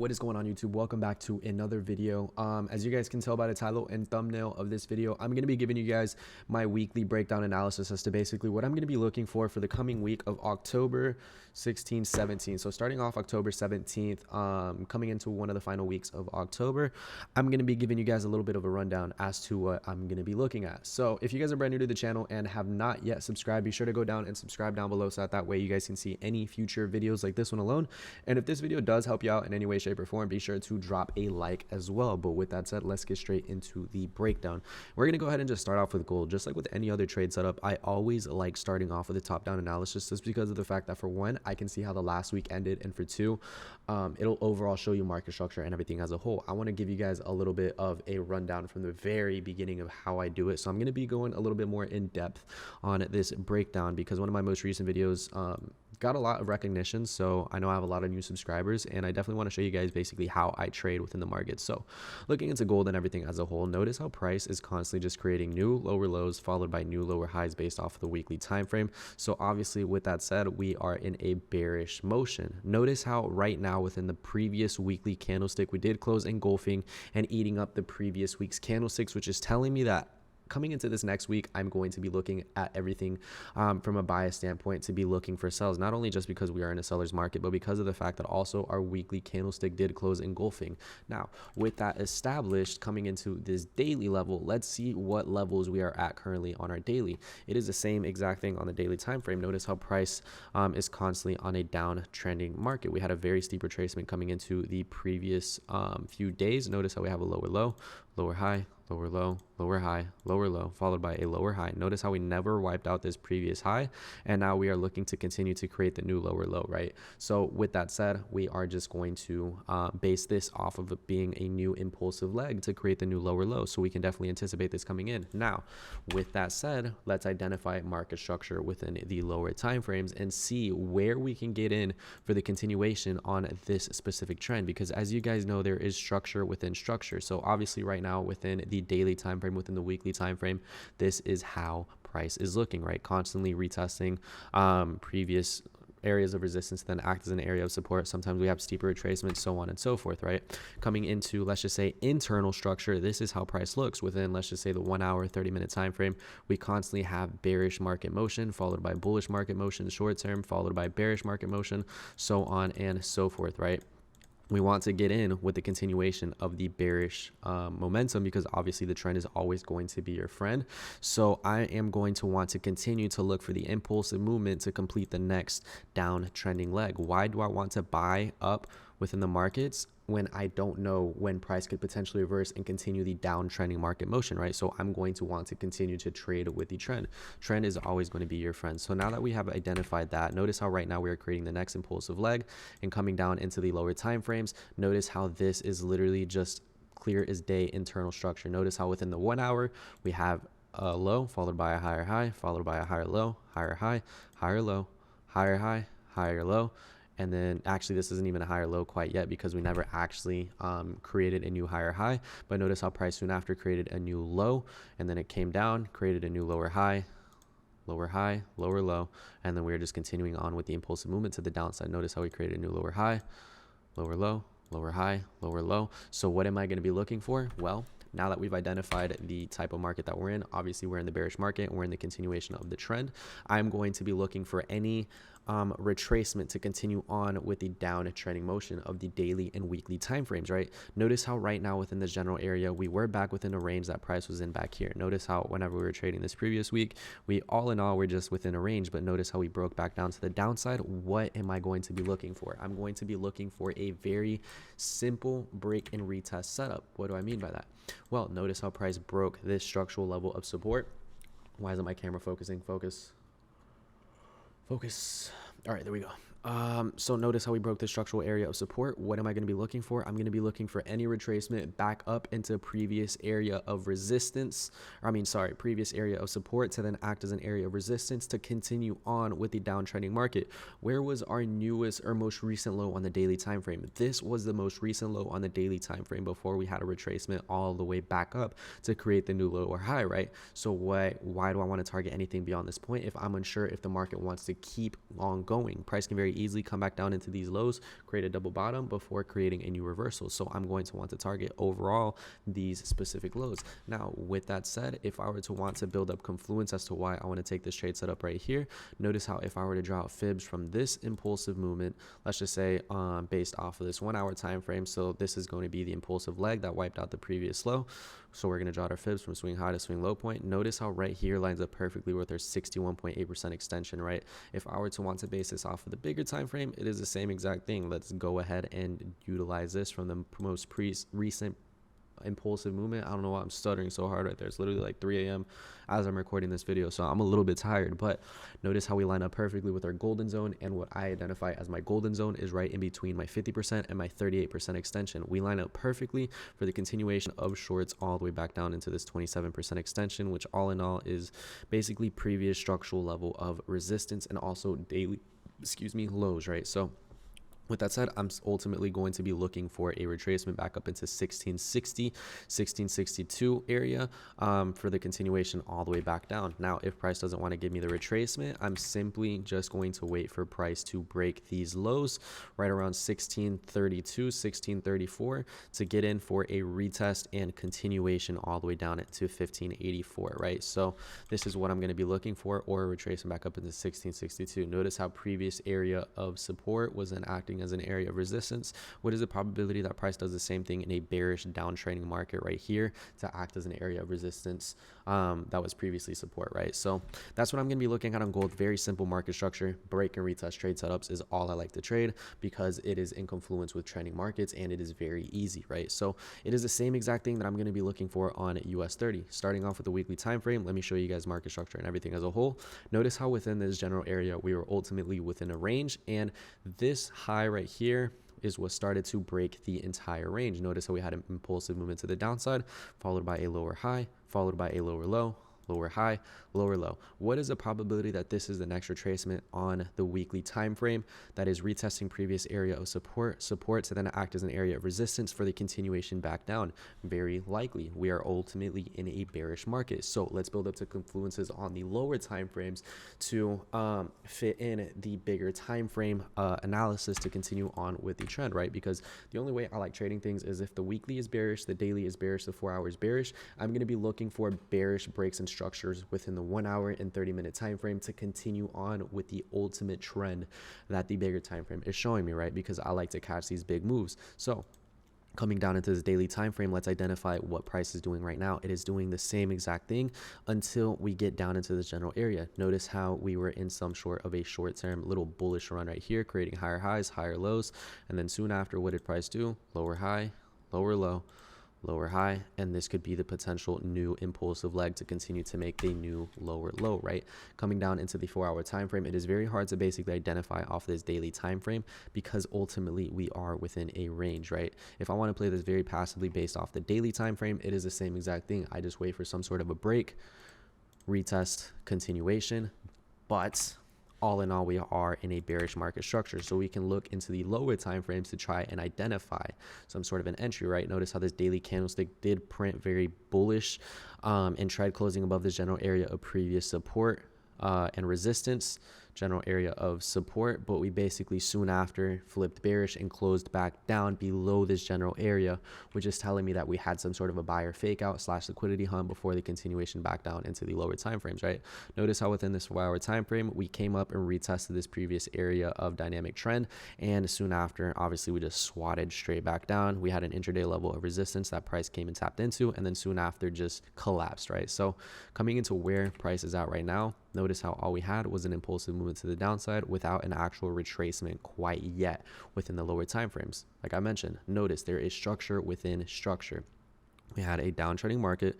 what is going on YouTube? Welcome back to another video. As you guys can tell by the title and thumbnail of this video, I'm going to be giving you guys my weekly breakdown analysis as to basically what I'm going to be looking for the coming week of October 16, 17. So starting off October 17th, coming into one of the final weeks of October, I'm going to be giving you guys a little bit of a rundown as to what I'm going to be looking at. So if you guys are brand new to the channel and have not yet subscribed, be sure to go down and subscribe down below so that way you guys can see any future videos like this one alone. And if this video does help you out in any way, shape, or form, be sure to drop a like as well. But with that said, let's get straight into the breakdown. We're going to go ahead and just start off with gold. Just like with any other trade setup, I always like starting off with a top-down analysis just because of the fact that for one, I can see how the last week ended, and for two, it'll overall show you market structure and everything as a whole. I want to give you guys a little bit of a rundown from the very beginning of how I do it. So I'm going to be going a little bit more in depth on this breakdown because one of my most recent videos got a lot of recognition, so I know I have a lot of new subscribers, and I definitely want to show you guys basically how I trade within the market. So looking into gold and everything as a whole, notice how price is constantly just creating new lower lows followed by new lower highs based off of the weekly time frame. So obviously with that said, we are in a bearish motion. Notice how right now within the previous weekly candlestick, we did close engulfing and eating up the previous week's candlesticks, which is telling me that coming into this next week, I'm going to be looking at everything from a bias standpoint to be looking for sells, not only just because we are in a seller's market, but because of the fact that also our weekly candlestick did close engulfing. Now, with that established, coming into this daily level, let's see what levels we are at currently on our daily. It is the same exact thing on the daily time frame. Notice how price is constantly on a downtrending market. We had a very steep retracement coming into the previous few days. Notice how we have a lower low, lower high, lower low, lower high, lower low, followed by a lower high. Notice how we never wiped out this previous high, and now we are looking to continue to create the new lower low, right? So with that said, we are just going to base this off of it being a new impulsive leg to create the new lower low, so we can definitely anticipate this coming in. Now, with that said, let's identify market structure within the lower time frames and see where we can get in for the continuation on this specific trend, because as you guys know, there is structure within structure. So obviously right now within the daily time frame, within the weekly time frame, this is how price is looking, right? Constantly retesting previous areas of resistance, then act as an area of support. Sometimes we have steeper retracements, so on and so forth, right? Coming into, let's just say, internal structure, this is how price looks within, let's just say, the 1 hour 30-minute time frame. We constantly have bearish market motion followed by bullish market motion short term, followed by bearish market motion, so on and so forth, right? We want to get in with the continuation of the bearish momentum, because obviously the trend is always going to be your friend. So I am going to want to continue to look for the impulsive movement to complete the next downtrending leg. Why do I want to buy up within the markets when I don't know when price could potentially reverse and continue the downtrending market motion, right? So I'm going to want to continue to trade with the trend. Trend is always going to be your friend. So now that we have identified that, notice how right now we are creating the next impulsive leg and coming down into the lower time frames. Notice how this is literally just clear as day internal structure. Notice how within the 1 hour we have a low followed by a higher high, followed by a higher low, higher high, higher low, higher high, higher low. And then actually this isn't even a higher low quite yet because we never actually created a new higher high. But notice how price soon after created a new low, and then it came down, created a new lower high, lower low, and then we're just continuing on with the impulsive movement to the downside. Notice how we created a new lower high, lower low, lower high, lower low. So what am I going to be looking for? Well, now that we've identified the type of market that we're in, obviously we're in the bearish market, we're in the continuation of the trend. I'm going to be looking for any retracement to continue on with the downtrending motion of the daily and weekly time frames, right? Notice how right now within this general area, we were back within a range that price was in back here. Notice how whenever we were trading this previous week, we all in all were just within a range, but notice how we broke back down to the downside. What am I going to be looking for? I'm going to be looking for a very simple break and retest setup. What do I mean by that? Well, notice how price broke this structural level of support. Why isn't my camera focusing? Focus. All right, there we go. So notice how we broke the structural area of support. What am I going to be looking for? I'm going to be looking for any retracement back up into previous area of resistance, or previous area of support to then act as an area of resistance to continue on with the downtrending market. Where was our newest or most recent low on the daily time frame? This was the most recent low on the daily time frame before we had a retracement all the way back up to create the new low or high, right? So why do I want to target anything beyond this point if I'm unsure if the market wants to keep on going? Price can very easily come back down into these lows, create a double bottom before creating a new reversal. So I'm going to want to target overall these specific lows. Now, with that said, if I were to want to build up confluence as to why I want to take this trade setup right here, notice how if I were to draw out fibs from this impulsive movement, let's just say based off of this 1 hour time frame, so this is going to be the impulsive leg that wiped out the previous low. So we're going to draw our fibs from swing high to swing low point. Notice how right here lines up perfectly with our 61.8% extension, right? If I were to want to base this off of the bigger time frame, it is the same exact thing. Let's go ahead and utilize this from the most recent impulsive movement. I don't know why I'm stuttering so hard right there. It's literally like 3 a.m. as I'm recording this video, so I'm a little bit tired, but notice how we line up perfectly with our golden zone, and what I identify as my golden zone is right in between my 50% and my 38% extension. We line up perfectly for the continuation of shorts all the way back down into this 27% extension, which all in all is basically previous structural level of resistance and also daily lows, right? So with that said, I'm ultimately going to be looking for a retracement back up into 1660, 1662 area for the continuation all the way back down. Now, if price doesn't want to give me the retracement, I'm simply just going to wait for price to break these lows right around 1632, 1634 to get in for a retest and continuation all the way down to 1584, right? So this is what I'm going to be looking for, or a retracement back up into 1662. Notice how previous area of support was then acting as an area of resistance. What is the probability that price does the same thing in a bearish downtrending market right here to act as an area of resistance that was previously support, right? So that's what I'm going to be looking at on gold. Very simple market structure. Break and retest trade setups is all I like to trade because it is in confluence with trending markets and it is very easy, right? So it is the same exact thing that I'm going to be looking for on US30. Starting off with the weekly time frame, let me show you guys market structure and everything as a whole. Notice how within this general area we were ultimately within a range, and this high right here is what started to break the entire range. Notice how we had an impulsive movement to the downside, followed by a lower high, followed by a lower low, lower high, lower low. What is the probability that this is the next retracement on the weekly time frame that is retesting previous area of support to then act as an area of resistance for the continuation back down? Very likely we are ultimately in a bearish market. So let's build up to confluences on the lower time frames to fit in the bigger time frame analysis to continue on with the trend, right? Because the only way I like trading things is if the weekly is bearish, the daily is bearish, the 4 hours bearish. I'm going to be looking for bearish breaks and structures within the 1 hour and 30-minute time frame to continue on with the ultimate trend that the bigger time frame is showing me, right? Because I like to catch these big moves. So coming down into this daily time frame, let's identify what price is doing right now. It is doing the same exact thing until we get down into this general area. Notice how we were in some sort of a short-term little bullish run right here, creating higher highs, higher lows, and then soon after, what did price do? Lower high, lower low, lower high, and this could be the potential new impulsive leg to continue to make a new lower low, right? Coming down into the 4 hour time frame, it is very hard to basically identify off this daily time frame because ultimately we are within a range, right? If I want to play this very passively based off the daily time frame, it is the same exact thing. I just wait for some sort of a break, retest, continuation, but all in all, we are in a bearish market structure. So we can look into the lower time frames to try and identify some sort of an entry, right? Notice how this daily candlestick did print very bullish and tried closing above this general area of previous support and resistance, general area of support, but we basically soon after flipped bearish and closed back down below this general area, which is telling me that we had some sort of a buyer fake out / liquidity hunt before the continuation back down into the lower time frames, right? Notice how within this 4 hour time frame we came up and retested this previous area of dynamic trend, and soon after obviously we just swatted straight back down. We had an intraday level of resistance that price came and tapped into, and then soon after just collapsed, right? So coming into where price is at right now, notice how all we had was an impulsive movement to the downside without an actual retracement quite yet within the lower time frames. Like I mentioned, notice there is structure within structure. We had a downtrending market,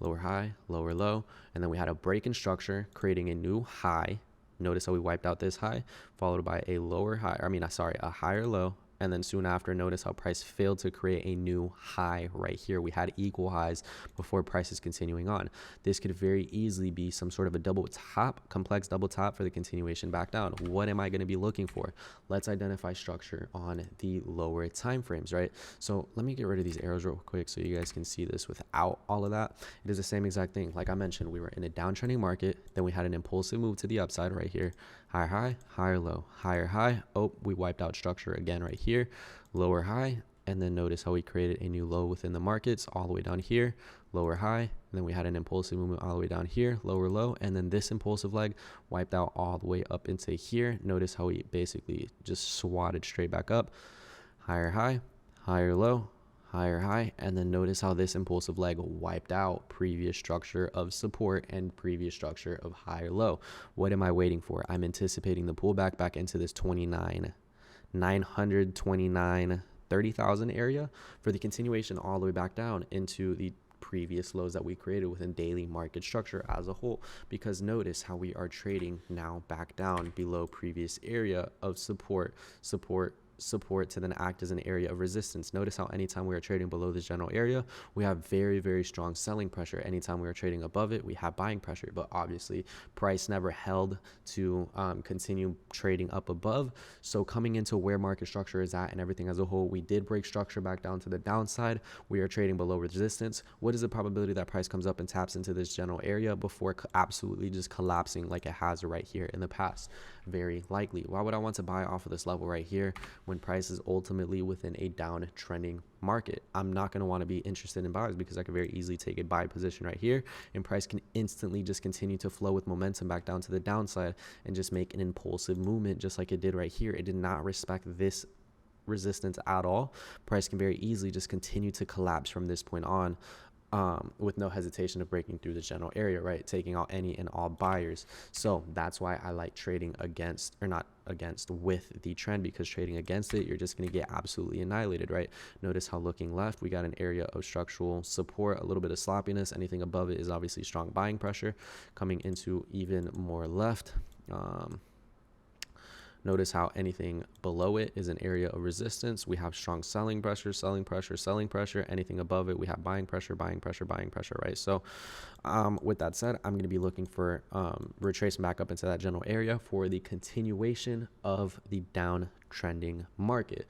lower high, lower low, and then we had a break in structure creating a new high. Notice how we wiped out this high followed by a lower high, a higher low, and then soon after, notice how price failed to create a new high right here. We had equal highs before price is continuing on. This could very easily be some sort of a double top, complex double top for the continuation back down. What am I going to be looking for? Let's identify structure on the lower time frames, right? So let me get rid of these arrows real quick so you guys can see this without all of that. It is the same exact thing. Like I mentioned, we were in a downtrending market, then we had an impulsive move to the upside right here. Higher high, higher low, higher high. Oh, we wiped out structure again right here. Lower high, and then notice how we created a new low within the markets all the way down here. Lower high, and then we had an impulsive movement all the way down here, lower low, and then this impulsive leg wiped out all the way up into here. Notice how we basically just swatted straight back up. Higher high, higher low, higher high, and then notice how this impulsive leg wiped out previous structure of support and previous structure of higher low. What am I waiting for? I'm anticipating the pullback back into this 29,929 30,000 area for the continuation all the way back down into the previous lows that we created within daily market structure as a whole, because notice how we are trading now back down below previous area of support to then act as an area of resistance. Notice how anytime we are trading below this general area, we have very, very strong selling pressure. Anytime we are trading above it, we have buying pressure. But obviously price never held to continue trading up above. So coming into where market structure is at and everything as a whole, we did break structure back down to the downside. We are trading below resistance. What is the probability that price comes up and taps into this general area before absolutely just collapsing like it has right here in the past? Very likely. Why would I want to buy off of this level right here when price is ultimately within a downtrending market? I'm not going to want to be interested in buys because I could very easily take a buy position right here, and price can instantly just continue to flow with momentum back down to the downside and just make an impulsive movement just like it did right here. It did not respect this resistance at all. Price can very easily just continue to collapse from this point on, with no hesitation of breaking through the general area, right? Taking out any and all buyers. So that's why I like trading against, or not against, with the trend, because trading against it, you're just going to get absolutely annihilated, right? Notice how looking left, we got an area of structural support, a little bit of sloppiness. Anything above it is obviously strong buying pressure. Coming into even more left, notice how anything below it is an area of resistance. We have strong selling pressure, selling pressure, selling pressure. Anything above it, we have buying pressure, buying pressure, buying pressure, right? So with that said, I'm going to be looking for retracing back up into that general area for the continuation of the downtrending market.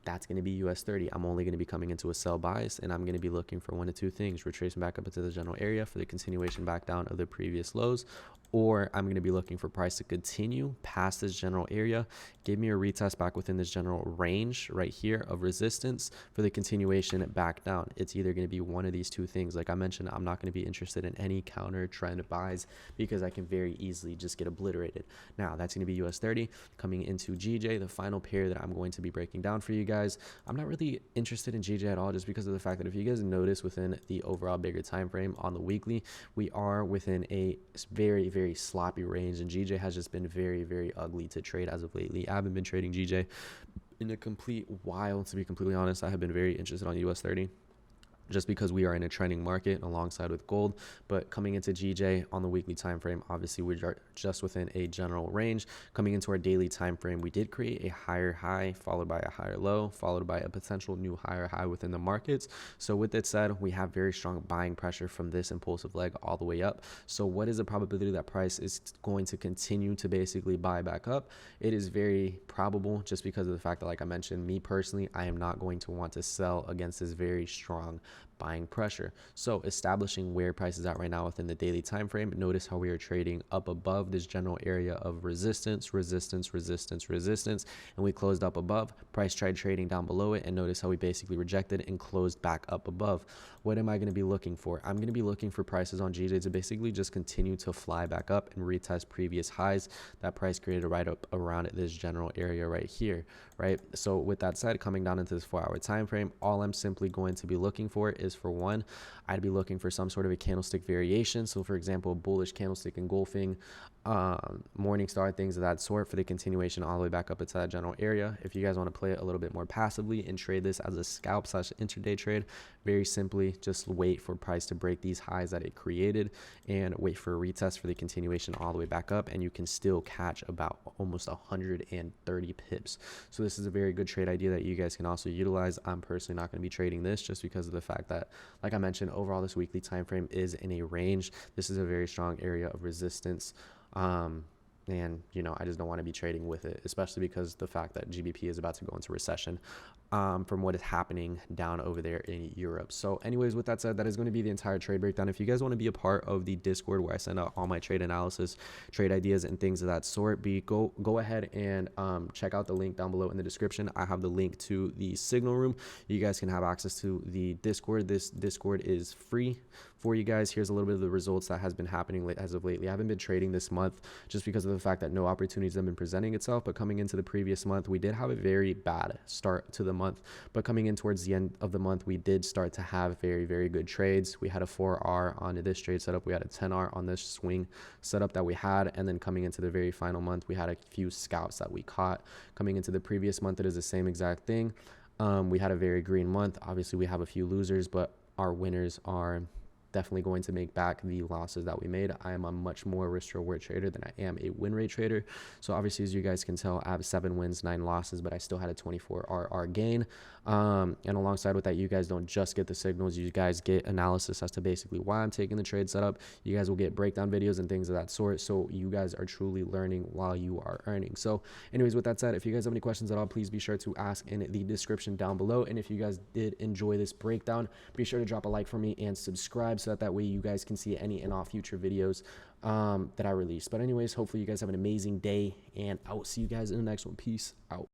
That's going to be US30. I'm only going to be coming into a sell bias, and I'm going to be looking for one of two things: retracing back up into the general area for the continuation back down of the previous lows, or I'm going to be looking for price to continue past this general area, give me a retest back within this general range right here of resistance for the continuation back down. It's either going to be one of these two things. Like I mentioned, I'm not going to be interested in any counter trend buys because I can very easily just get obliterated. Now that's going to be US30. Coming into GJ, the final pair that I'm going to be breaking down for you guys. I'm not really interested in GJ at all, just because of the fact that if you guys notice within the overall bigger time frame on the weekly, we are within a very, very sloppy range, and GJ has just been very, very ugly to trade as of lately. I haven't been trading GJ in a complete while, to be completely honest. I have been very interested on US30 just because we are in a trending market alongside with gold. But coming into GJ on the weekly time frame, obviously we're just within a general range. Coming into our daily time frame, we did create a higher high followed by a higher low, followed by a potential new higher high within the markets. So with that said, we have very strong buying pressure from this impulsive leg all the way up. So what is the probability that price is going to continue to basically buy back up? It is very probable, just because of the fact that, like I mentioned, me personally, I am not going to want to sell against this very strong buying pressure. So establishing where price is at right now within the daily time frame, notice how we are trading up above this general area of resistance, resistance, resistance, resistance, and we closed up above. Price tried trading down below it, and notice how we basically rejected and closed back up above. What am I going to be looking for? I'm going to be looking for prices on GJ to basically just continue to fly back up and retest previous highs that price created right up around this general area right here, right? So with that said, coming down into this 4-hour time frame, all I'm simply going to be looking for is for one, I'd be looking for some sort of a candlestick variation. So for example, a bullish candlestick engulfing, morning star, things of that sort for the continuation all the way back up into that general area. If you guys want to play it a little bit more passively and trade this as a scalp / intraday trade, very simply just wait for price to break these highs that it created and wait for a retest for the continuation all the way back up, and you can still catch about almost 130 pips. So this is a very good trade idea that you guys can also utilize. I'm personally not going to be trading this just because of the fact that, like I mentioned, overall this weekly time frame is in a range. This is a very strong area of resistance. And you know, I just don't want to be trading with it, especially because the fact that GBP is about to go into recession from what is happening down over there in Europe. So anyways, with that said, that is going to be the entire trade breakdown. If you guys want to be a part of the Discord where I send out all my trade analysis, trade ideas, and things of that sort, go ahead and check out the link down below in the description. I have the link to the signal room. You guys can have access to the Discord. This Discord is free for you guys. Here's a little bit of the results that has been happening as of lately. I haven't been trading this month just because of the fact that no opportunities have been presenting itself, but coming into the previous month, we did have a very bad start to the month, but coming in towards the end of the month, we did start to have very, very good trades. We had a 4R on this trade setup. We had a 10R on this swing setup that we had, and then coming into the very final month, we had a few scalps that we caught. Coming into the previous month, it is the same exact thing. We had a very green month. Obviously, we have a few losers, but our winners are definitely going to make back the losses that we made. I am a much more risk reward trader than I am a win rate trader. So obviously, as you guys can tell, I have 7 wins, 9 losses, but I still had a 24 RR gain. And alongside with that, you guys don't just get the signals, you guys get analysis as to basically why I'm taking the trade setup. You guys will get breakdown videos and things of that sort. So you guys are truly learning while you are earning. So anyways, with that said, if you guys have any questions at all, please be sure to ask in the description down below. And if you guys did enjoy this breakdown, be sure to drop a like for me and subscribe so that way you guys can see any and all future videos that I release. But anyways, hopefully you guys have an amazing day, and I will see you guys in the next one. Peace out.